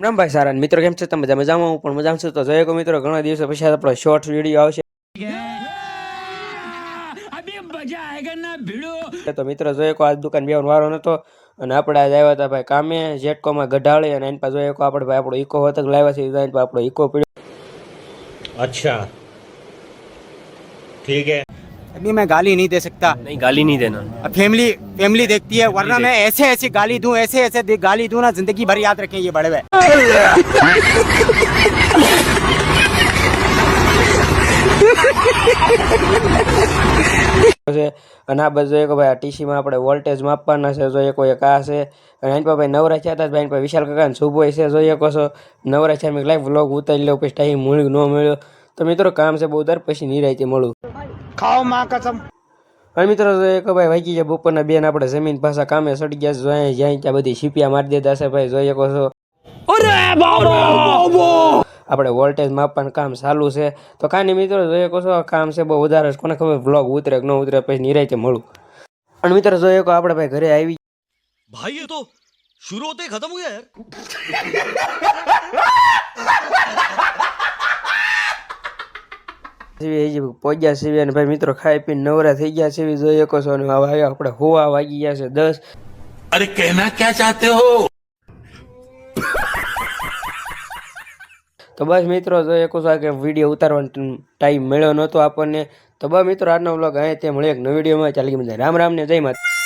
રામ ભાઈ સારા મિત્રો કેમ છે તમે મજામાં હું પણ મજામાં છું તો જોઈએ કો મિત્રો ઘણા દિવસો પછી આપણો શોર્ટ વિડીયો આવશે તો મિત્રો જોઈએ કો આજ દુકાન બેવાનો વારો નતો અને આપણે આજ આવ્યા હતા ભાઈ કામે જેટકોમાં ગઢાળી અને એની પાસે જોઈએ કો આપણે ભાઈ આપણો ઈકો હોતક લાવ્યા છે એની પાસે આપણો ઈકો પડ્યો अच्छा ठीक है अभी मैं गाली नहीं दे सकता। नहीं गाली नहीं देना। अब फैमिली फैमिली देखती है, वरना मैं ऐसे ऐसे गाली दूं, ऐसे ऐसे गाली दूं ना, जिंदगी भर याद रखें ये बड़े हुए। અને આ બધું એક ભાઈ ટીસીમાં આપણે વોલ્ટેજ માપવાના છે જોઈએ કોઈ એક આ છે અને એની પર ભાઈ નવરા થયા હતા ભાઈ પર વિશાલ કાકાને શુભ હોય છે જોઈએ કહો નવરા થયા મેં લાઈવ વ્લોગ ઉતારી લો પછી ટાઈમ મળ્યું ન મળ્યો તો મિત્રો કામ છે બહુ દર પછી નિરાયતે મળું खाओ माँ कसम। અને મિત્રો જોઈએ કે ભાઈ વાગી ગયા બપોરના બેન આપણે જમીન પાછા કામે સડી ગયા જોઈએ જ્યાં ત્યાં બધી સીપિયા મારી દેતા છે ભાઈ જોઈએ કહો આપણે વોલ્ટેજ માપવાનું કામ ચાલુ છે તો કાંઈ મિત્રો જોઈએ કહો કામ છે બહુ વધારે કોને ખબર વ્લોગ ઉતરે કે ન ઉતરે પછી નિરાયતે મળું અને મિત્રો જોઈએ કહો આપણે ભાઈ ઘરે આવી भाई ये तो शुरू होते ही खत्म हो गया यार। પહોંચ્યા સીવી અને ભાઈ મિત્રો ખાઈ પીને નવરા થઈ ગયા સીવી જોઈએ કહો છો અને હવે આપણે હોવા વાગી ગયા છે 10। अरे कहना क्या चाहते हो? તો બસ મિત્રો જોઈએ કહો છો કે વિડીયો ઉતારવાનો ટાઈમ મળ્યો નહોતો આપણને તો બસ મિત્રો આજનો વ્લોગ અહીંયા તે મળે એક નવી વિડીયોમાં ચાલી મજા રામ રામ ને જય માતા।